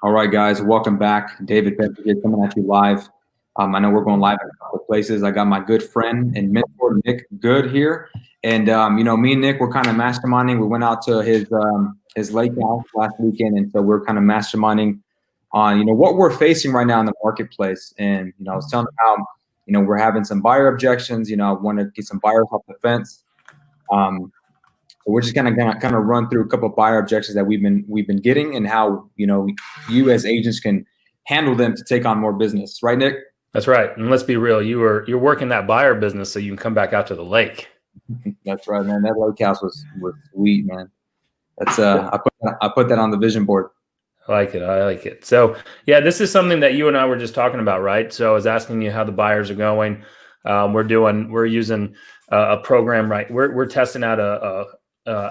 All right, guys, welcome back. David Bentinck here coming at you live. I know we're going live in a couple of places. I got my good friend and mentor, Nick Good here. And, me and Nick were kind of masterminding. We went out to his lake house last weekend. And so we're kind of masterminding on, what we're facing right now in the marketplace. And, I was telling him how, we're having some buyer objections. I want to get some buyers off the fence. So we're just gonna kind of run through a couple of buyer objections that we've been getting and how you as agents can handle them to take on more business, right, Nick? That's right. And let's be real, you're working that buyer business so you can come back out to the lake. That's right, man. That lake house was sweet, man. That's I put that on the vision board. I like it. So yeah, this is something that you and I were just talking about, right? So I was asking you how the buyers are going. We're using a program, right? We're testing out a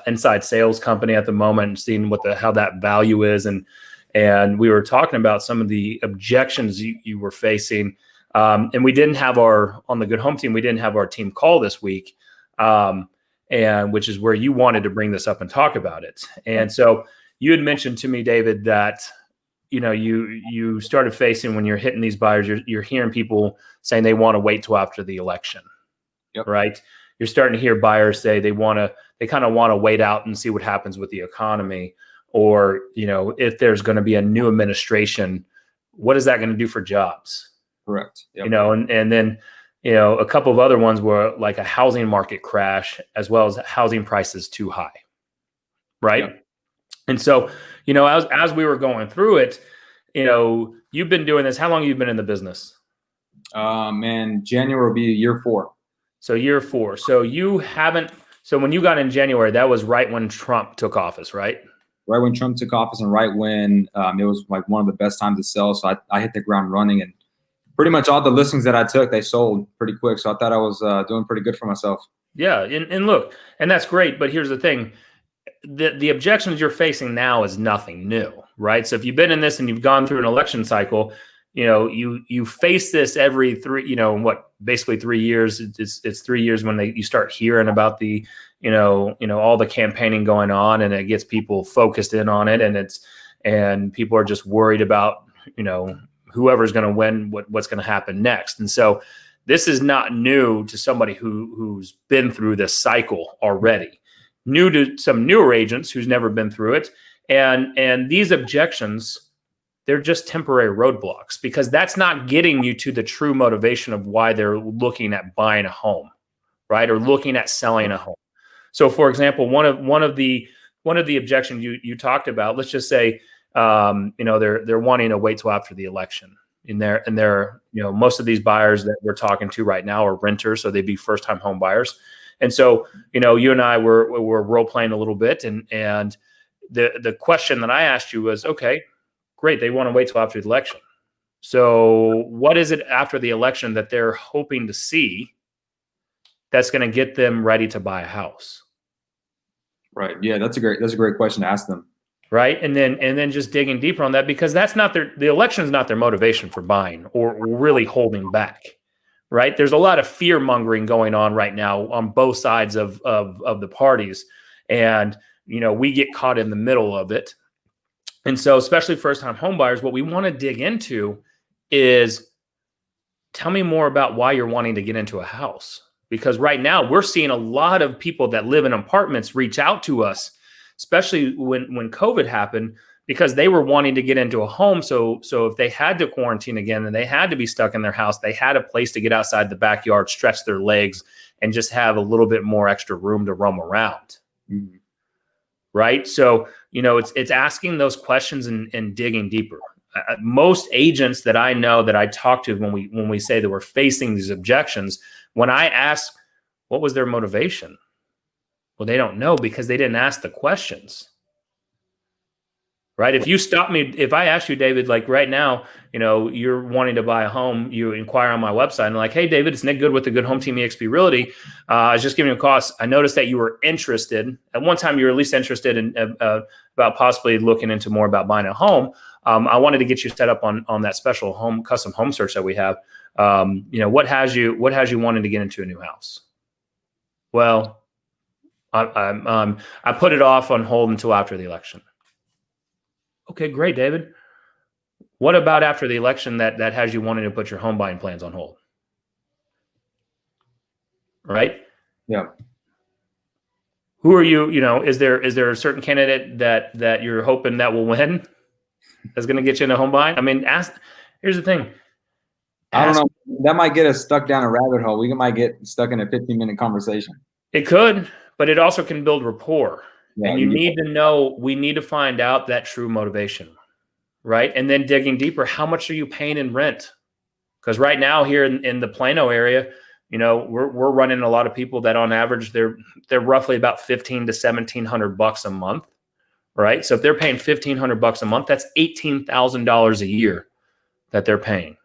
inside sales company at the moment and seeing how that value is. And we were talking about some of the objections you were facing. And we didn't have on the Good Home team, we didn't have our team call this week. And which is where you wanted to bring this up and talk about it. And so you had mentioned to me, David, that, you started facing when you're hitting these buyers, you're hearing people saying they want to wait till after the election. Yep. Right. You're starting to hear buyers say they kind of want to wait out and see what happens with the economy, or, if there's going to be a new administration, what is that going to do for jobs? Correct. Yep. And then, a couple of other ones were like a housing market crash, as well as housing prices too high. Right. Yep. And so, as we were going through it, you've been doing this. How long have you been in the business? Man, January will be year 4. So year 4. So so when you got in January, that was right when Trump took office, right? Right when Trump took office, and right when it was like one of the best times to sell. So I hit the ground running, and pretty much all the listings that I took, they sold pretty quick. So I thought I was doing pretty good for myself. Yeah. And look, and that's great. But here's the thing. The objections you're facing now is nothing new, right? So if you've been in this and you've gone through an election cycle, you face this every basically 3 years. It's 3 years when you start hearing about the, all the campaigning going on, and it gets people focused in on it. And people are just worried about, whoever's going to win, what's going to happen next. And so this is not new to somebody who's been through this cycle already. New to some newer agents who's never been through it. And these objections, they're just temporary roadblocks, because that's not getting you to the true motivation of why they're looking at buying a home, right? Or looking at selling a home. So for example, one of the objections you talked about, let's just say, they're wanting to wait till after the election. And they're most of these buyers that we're talking to right now are renters, so they'd be first-time home buyers. And so, you and I were role playing a little bit, and the question that I asked you was, okay, great, they want to wait till after the election. So what is it after the election that they're hoping to see that's going to get them ready to buy a house? Right. Yeah, that's a great question to ask them. Right. And then just digging deeper on that, because that's not the election is not their motivation for buying or really holding back. Right. There's a lot of fear mongering going on right now on both sides of the parties. And, we get caught in the middle of it. And so especially first time home buyers, what we want to dig into is, tell me more about why you're wanting to get into a house. Because right now we're seeing a lot of people that live in apartments reach out to us, especially when COVID happened, because they were wanting to get into a home. So if they had to quarantine again and they had to be stuck in their house, they had a place to get outside the backyard, stretch their legs, and just have a little bit more extra room to roam around. Mm-hmm. Right. So, it's asking those questions and digging deeper. Most agents that I know that I talk to when we say that we're facing these objections, when I ask what was their motivation, well, they don't know, because they didn't ask the questions. Right. If I ask you, David, like right now, you're wanting to buy a home, you inquire on my website and like, hey, David, it's Nick Good with the Good Home Team eXp Realty. I was just giving you a call. I noticed that you were interested. At one time, you were at least interested in about possibly looking into more about buying a home. I wanted to get you set up on that special custom home search that we have. What has you wanting to get into a new house? Well, I put it off on hold until after the election. Okay, great, David. What about after the election that has you wanting to put your home buying plans on hold? Right? Yeah. Who are you? Is there a certain candidate that you're hoping that will win? That's going to get you into home buying? I mean, here's the thing. I don't know. That might get us stuck down a rabbit hole. We might get stuck in a 15-minute conversation. It could, but it also can build rapport. Yeah, and you need to know, we need to find out that true motivation, right? And then digging deeper, how much are you paying in rent? Because right now here in the Plano area, we're running a lot of people that on average, they're roughly about $1,500 to $1,700 a month, right? So if they're paying $1,500 a month, that's $18,000 a year that they're paying,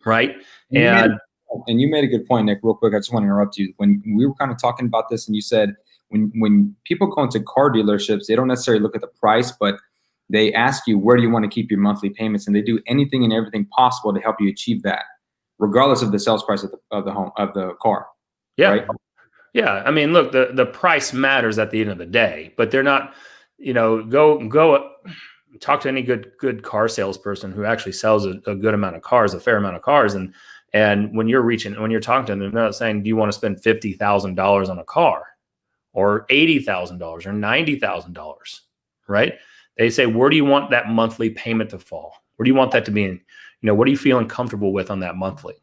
right? And you made a good point, Nick, real quick. I just want to interrupt you. When we were kind of talking about this and you said, when people go into car dealerships, they don't necessarily look at the price, but they ask you, where do you want to keep your monthly payments? And they do anything and everything possible to help you achieve that, regardless of the sales price of the car. Yeah. Right? Yeah. I mean, look, the price matters at the end of the day, but they're not, go talk to any good car salesperson who actually sells a good amount of cars, a fair amount of cars. And when you're talking to them, they're not saying, do you want to spend $50,000 on a car or $80,000 or $90,000, right? They say, where do you want that monthly payment to fall? Where do you want that to be in? What are you feeling comfortable with on that monthly?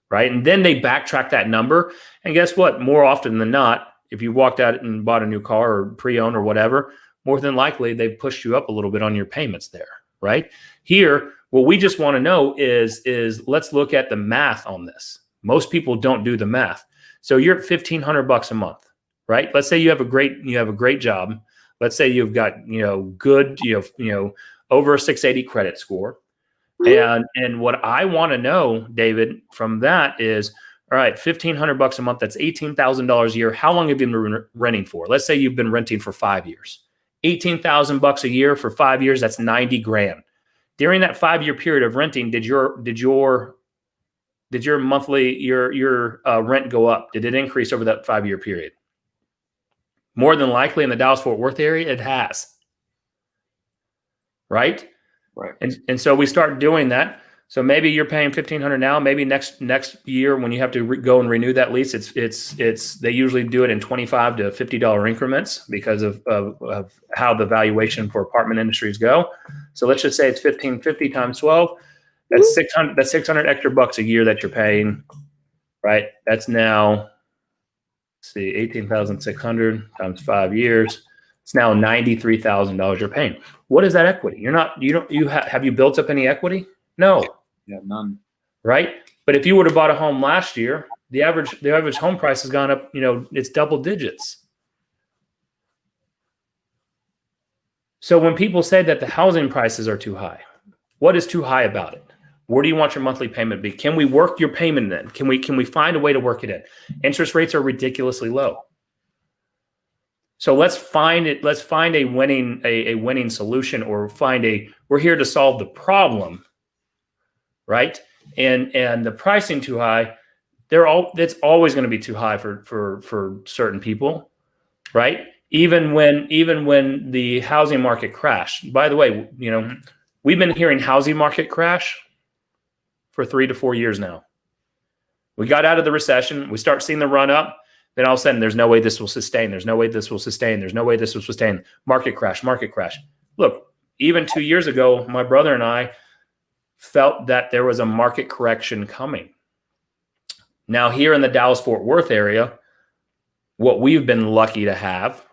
Right. And then they backtrack that number. And guess what? More often than not, if you walked out and bought a new car or pre-owned or whatever, more than likely they've pushed you up a little bit on your payments there. Right here, what we just want to know is let's look at the math on this. Most people don't do the math. So you're at $1,500 a month, right? Let's say you have a great job. Let's say you've got, good, over a 680 credit score. And what I want to know, David, from that is, all right, $1,500 a month, that's $18,000 a year. How long have you been renting for? Let's say you've been renting for 5 years. $18,000 a year for 5 years, that's $90,000. During that 5-year period of renting, did your monthly, your rent go up? Did it increase over that 5-year period? More than likely in the Dallas-Fort Worth area, it has. Right? Right. And so we start doing that. So maybe you're paying $1,500 now. Maybe next year when you have to go and renew that lease, it's they usually do it in $25 to $50 increments because of how the valuation for apartment industries go. So let's just say it's $1,550 times 12. That's 600. That's 600 extra bucks a year that you're paying, right? That's now, let's see, 18,600 times 5 years. It's now $93,000 you're paying. What is that equity? Have you built up any equity? No. Yeah, none. Right. But if you would have bought a home last year, the average home price has gone up, it's double digits. So when people say that the housing prices are too high, what is too high about it? Where do you want your monthly payment to be? Can we work your payment in? Can we find a way to work it in? Interest rates are ridiculously low. So let's find a winning solution, or we're here to solve the problem, right? And the pricing too high, it's always going to be too high for certain people, right? Even when the housing market crashed. By the way, we've been hearing housing market crash for 3 to 4 years now. We got out of the recession, we start seeing the run up. Then all of a sudden, there's no way this will sustain. There's no way this will sustain. There's no way this will sustain. Market crash, market crash. Look, even 2 years ago, my brother and I felt that there was a market correction coming. Now, here in the Dallas-Fort Worth area, what we've been lucky to have,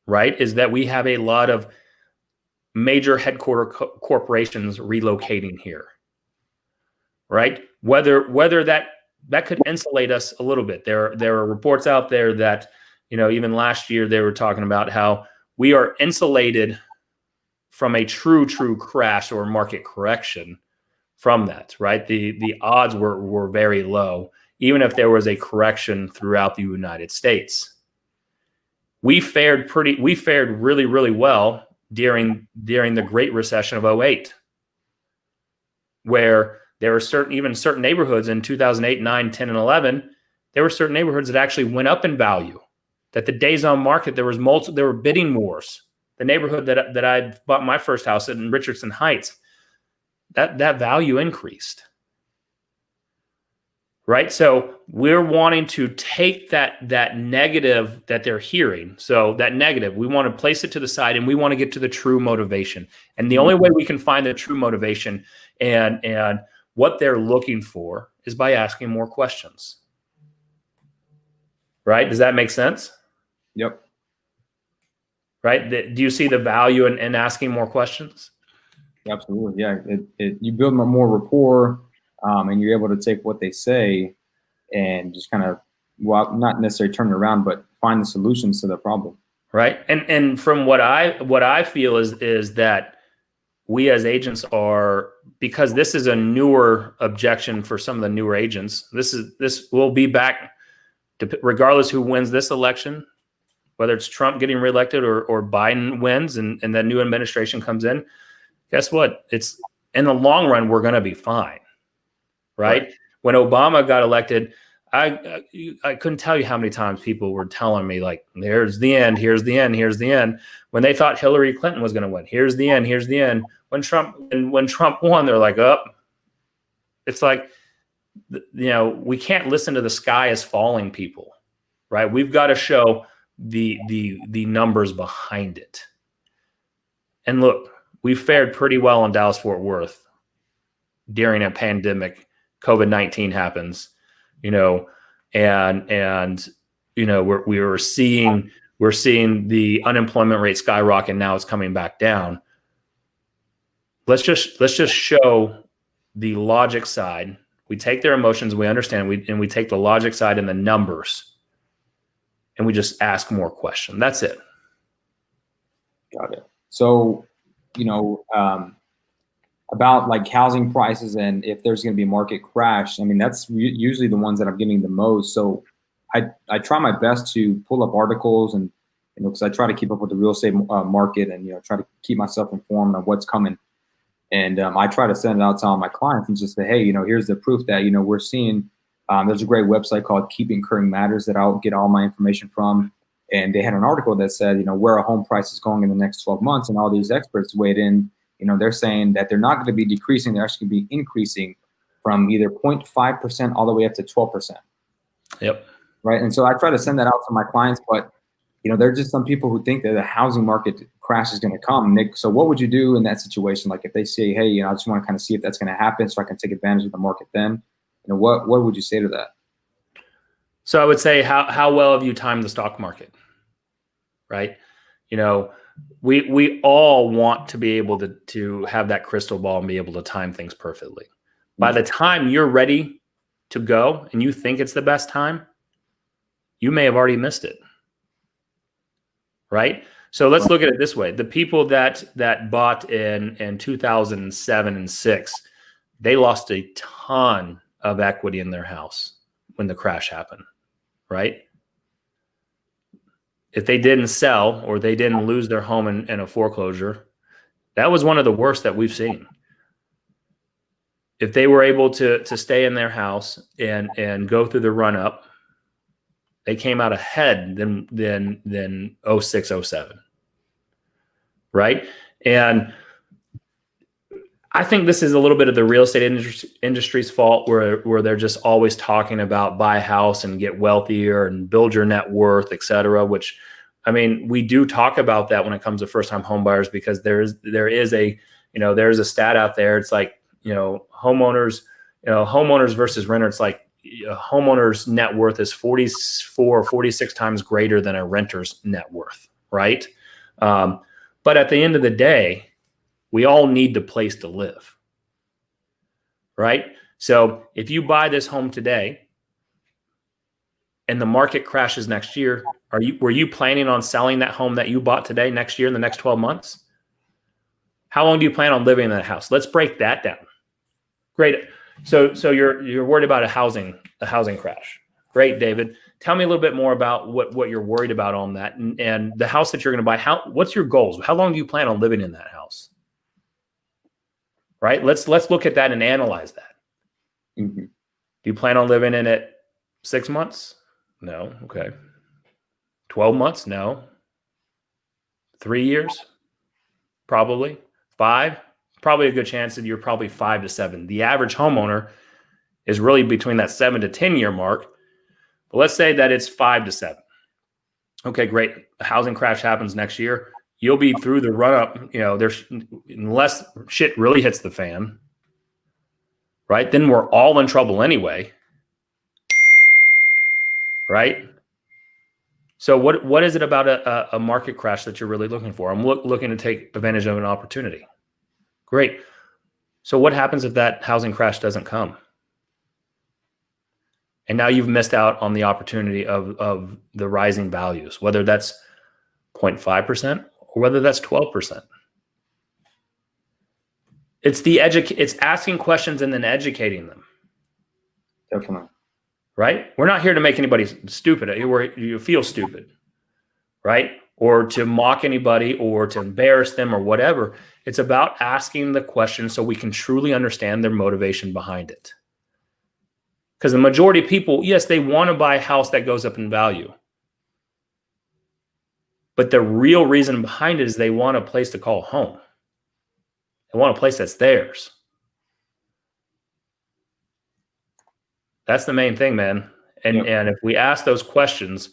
right, is that we have a lot of major headquarter corporations relocating here, right? Whether that could insulate us a little bit. There are reports out there that, even last year they were talking about how we are insulated from a true crash or market correction from that, right? The odds were very low, even if there was a correction throughout the United States. We fared really, really well during the Great Recession of 2008, where there were certain neighborhoods in 2008, 9, 10, and 11. There were certain neighborhoods that actually went up in value. That the days on market, there were bidding wars The neighborhood that I bought my first house in Richardson Heights, that value increased. Right? So we're wanting to take that negative that they're hearing. So that negative, we want to place it to the side and we want to get to the true motivation. And the only way we can find the true motivation and what they're looking for is by asking more questions. Right? Does that make sense? Yep. Right? Do you see the value in asking more questions? Absolutely. Yeah. You build more rapport, and you're able to take what they say and just kind of, well, not necessarily turn it around, but find the solutions to the problem. Right. And from what I feel is that we as agents are, because this is a newer objection for some of the newer agents. This will be back to, regardless who wins this election, whether it's Trump getting reelected or Biden wins and that new administration comes in. Guess what? It's in the long run, we're going to be fine. Right? When Obama got elected, I couldn't tell you how many times people were telling me, like, there's the end, here's the end, here's the end. When they thought Hillary Clinton was going to win, here's the end, here's the end. When Trump won, they're like, oh, it's like, we can't listen to the sky is falling people, right? We've got to show the numbers behind it. And look, we fared pretty well in Dallas-Fort Worth during a pandemic. COVID-19 happens, and we're seeing the unemployment rate skyrocket. Now it's coming back down. Let's just show the logic side. We take their emotions, we understand, we take the logic side and the numbers, and we just ask more questions. That's it. Got it. So, about like housing prices and if there's going to be a market crash, I mean, that's usually the ones that I'm getting the most. So I try my best to pull up articles and, because I try to keep up with the real estate market and, try to keep myself informed on what's coming. And I try to send it out to all my clients and just say, hey, here's the proof that, we're seeing, there's a great website called Keep Incurring Matters that I'll get all my information from. And they had an article that said, where a home price is going in the next 12 months. And all these experts weighed in. They're saying that they're not going to be decreasing. They're actually going to be increasing from either 0.5% all the way up to 12%. Yep. Right. And so I try to send that out to my clients, but, there are just some people who think that the housing market crash is going to come. Nick, so what would you do in that situation? Like if they say, hey, I just want to kind of see if that's going to happen so I can take advantage of the market then, what would you say to that? So I would say, how well have you timed the stock market? Right. We all want to be able to have that crystal ball and be able to time things perfectly. By the time you're ready to go and you think it's the best time, you may have already missed it. Right? So let's look at it this way. The people that bought in 2007 and 6, they lost a ton of equity in their house when the crash happened. Right? If they didn't sell or they didn't lose their home in a foreclosure, that was one of the worst that we've seen. If they were able to stay in their house and go through the run up, they came out ahead than 06, 07. Right? And I think this is a little bit of the real estate industry's fault where they're just always talking about buy a house and get wealthier and build your net worth, et cetera, which, I mean, we do talk about that when it comes to first-time home buyers because there is a stat out there. It's like, homeowners versus renter. It's like a homeowner's net worth is 44 or 46 times greater than a renter's net worth, right? But at the end of the day, we all need the place to live, right? So if you buy this home today and the market crashes next year, were you planning on selling that home that you bought today next year in the next 12 months? How long do you plan on living in that house? Let's break that down. Great. So you're worried about a housing crash. Great, David. Tell me a little bit more about what you're worried about on that and the house that you're going to buy. What's your goals? How long do you plan on living in that house? Right? Let's look at that and analyze that. Mm-hmm. Do you plan on living in it 6 months? No. Okay. 12 months? No. 3 years, probably 5, probably a good chance that you're probably 5 to 7. The average homeowner is really between that 7 to 10 year mark. But let's say that it's 5 to 7. Okay, great. Housing crash happens next year. You'll be through the run up, there's unless shit really hits the fan, right? Then we're all in trouble anyway. Right? So what is it about a market crash that you're really looking for? I'm looking to take advantage of an opportunity. Great. So what happens if that housing crash doesn't come? And now you've missed out on the opportunity of the rising values, whether that's 0.5% or whether that's 12%. It's asking questions and then educating them. Definitely. Right? We're not here to make anybody stupid. You feel stupid, right? Or to mock anybody or to embarrass them or whatever. It's about asking the question so we can truly understand their motivation behind it. Because the majority of people, yes, they want to buy a house that goes up in value. But the real reason behind it is they want a place to call home. They want a place that's theirs. That's the main thing, man. And if we ask those questions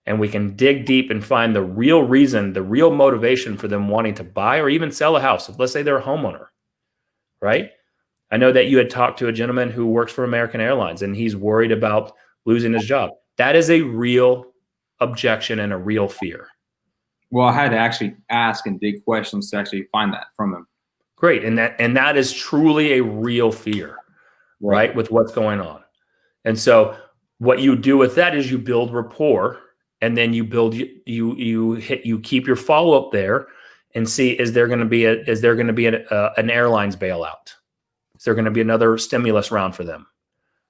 and we can dig deep and find the real reason, the real motivation for them wanting to buy or even sell a house, let's say they're a homeowner, right? I know that you had talked to a gentleman who works for American Airlines and he's worried about losing his job. That is a real objection and a real fear. Well, I had to actually ask and dig questions to actually find that from him. Great. And that is truly a real fear, right? With what's going on. And so what you do with that is you build rapport, and then you keep your follow-up there and see, is there going to be an airlines bailout? Is there going to be another stimulus round for them?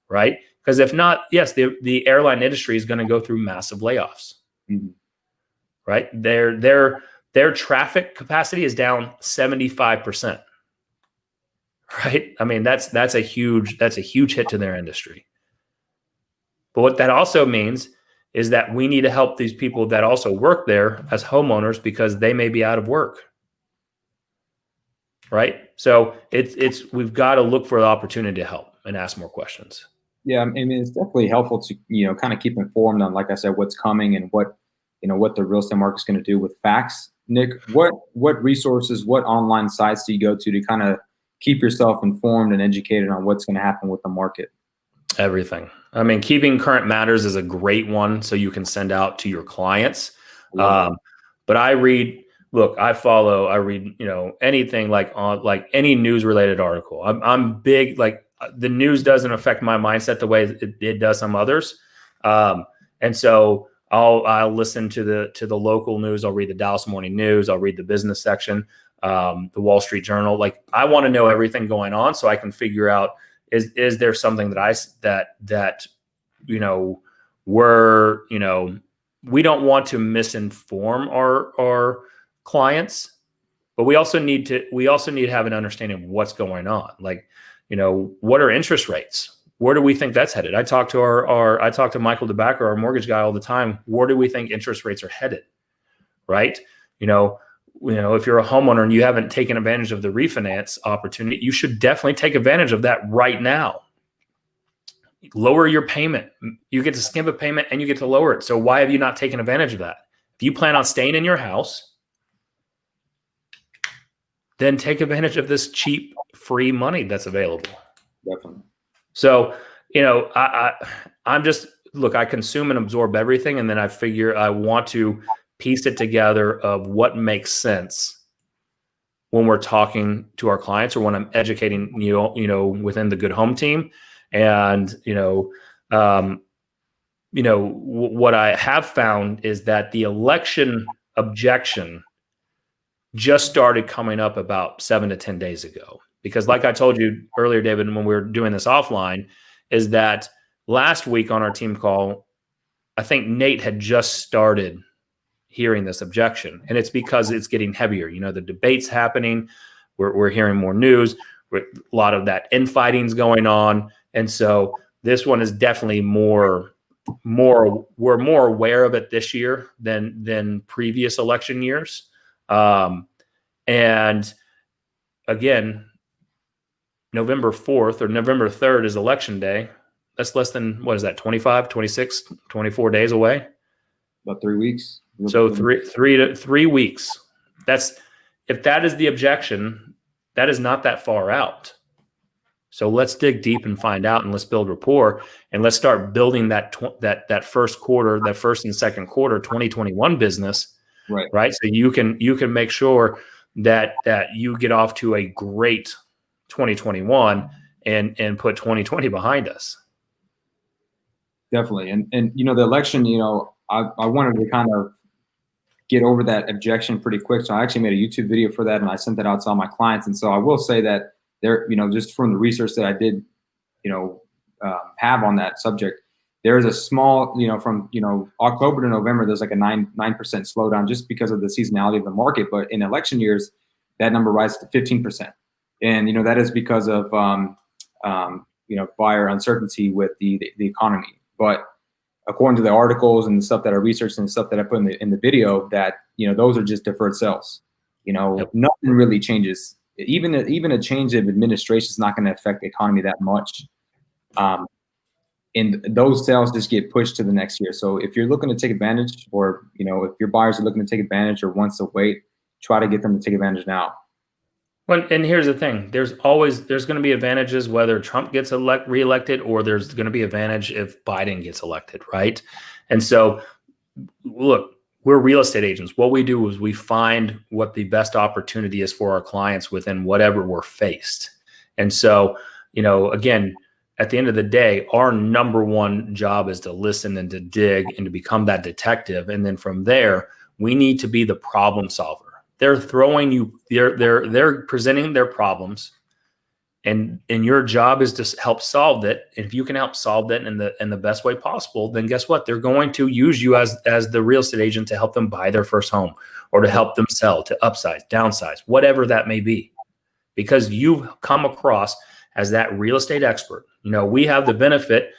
Right? Because if not, yes, the airline industry is going to go through massive layoffs. Mm-hmm. Right? Their traffic capacity is down 75%. Right? I mean, that's a huge hit to their industry. But what that also means is that we need to help these people that also work there as homeowners because they may be out of work. Right? So we've got to look for the opportunity to help and ask more questions. Yeah, I mean, it's definitely helpful to, kind of keep informed on, like I said, what's coming and what the real estate market's going to do with facts. Nick, what resources, what online sites do you go to kind of keep yourself informed and educated on what's going to happen with the market? Everything. I mean, Keeping Current Matters is a great one, so you can send out to your clients. But I read, anything like any news related article. I'm big, like the news doesn't affect my mindset the way it does some others. And so I'll listen to the local news. I'll read the Dallas Morning News. I'll read the business section, the Wall Street Journal. Like I want to know everything going on so I can figure out, is there something that we don't want to misinform our clients, but we also need to have an understanding of what's going on. Like, what are interest rates? Where do we think that's headed? I talk to Michael DeBacker, our mortgage guy, all the time. Where do we think interest rates are headed? Right? If you're a homeowner and you haven't taken advantage of the refinance opportunity, you should definitely take advantage of that right now. Lower your payment. You get to skip a payment and you get to lower it. So why have you not taken advantage of that? If you plan on staying in your house, then take advantage of this cheap, free money that's available. Definitely. So, I'm just, I consume and absorb everything. And then I figure I want to piece it together of what makes sense when we're talking to our clients or when I'm educating, within the Good Home team. And, what I have found is that the election objection just started coming up about 7 to 10 days ago. Because like I told you earlier, David, when we were doing this offline, is that last week on our team call, I think Nate had just started hearing this objection. And it's because it's getting heavier. The debate's happening. We're hearing more news. A lot of that infighting's going on. And so this one is definitely we're more aware of it this year than previous election years. And again, November 4th or November 3rd is election day. That's less than, what is that, 25, 26, 24 days away? About 3 weeks. So 3 weeks. If that is the objection, that is not that far out. So let's dig deep and find out, and let's build rapport, and let's start building that first quarter, that first and second quarter 2021 business, right? So you can make sure that you get off to a great 2021 and put 2020 behind us. Definitely, and the election, I wanted to kind of get over that objection pretty quick, so I actually made a YouTube video for that, and I sent that out to all my clients. And so I will say that there, just from the research that I did, have on that subject, there is a small, from October to November, there's like a 9% slowdown just because of the seasonality of the market. But in election years, that number rises to 15%, and that is because of buyer uncertainty with the economy. But according to the articles and the stuff that I researched and the stuff that I put in the video, that those are just deferred sales. Nothing really changes. Even a change of administration is not going to affect the economy that much. And those sales just get pushed to the next year. So if you're looking to take advantage, or if your buyers are looking to take advantage or wants to wait, try to get them to take advantage now. Well, and here's the thing: there's going to be advantages whether Trump gets reelected, or there's going to be advantage if Biden gets elected, right? And so, look, we're real estate agents. What we do is we find what the best opportunity is for our clients within whatever we're faced. And so, again, at the end of the day, our number one job is to listen and to dig and to become that detective. And then from there, we need to be the problem solver. They're throwing you, they're presenting their problems, and your job is to help solve it. And if you can help solve that in the best way possible, then guess what? They're going to use you as the real estate agent to help them buy their first home, or to help them sell, to upsize, downsize, whatever that may be, because you've come across as that real estate expert. We have the benefit,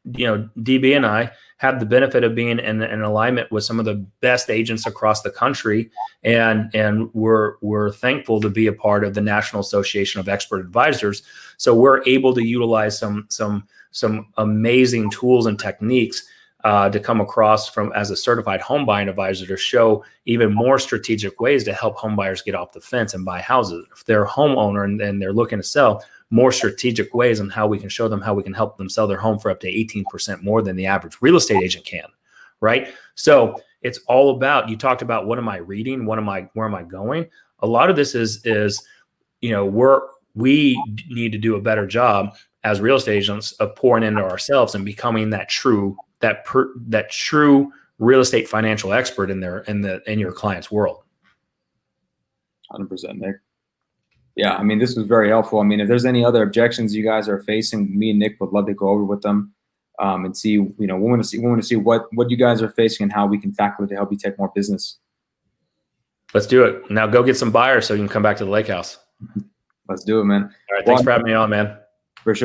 DB and I have the benefit of being in alignment with some of the best agents across the country. And we're thankful to be a part of the National Association of Expert Advisors. So we're able to utilize some amazing tools and techniques to come across as a certified home buying advisor, to show even more strategic ways to help home buyers get off the fence and buy houses. If they're a homeowner and they're looking to sell, more strategic ways on how we can show them how we can help them sell their home for up to 18% more than the average real estate agent can, right? So it's all about, you talked about, what am I reading? Where am I going? A lot of this is we need to do a better job as real estate agents of pouring into ourselves and becoming that true real estate financial expert in your client's world. 100%, Nick. Yeah, I mean, this was very helpful. I mean, if there's any other objections you guys are facing, me and Nick would love to go over with them, and see, we want to see what you guys are facing and how we can tackle it to help you take more business. Let's do it. Now go get some buyers so you can come back to the lake house. Let's do it, man. All right. Thanks for having me on, man.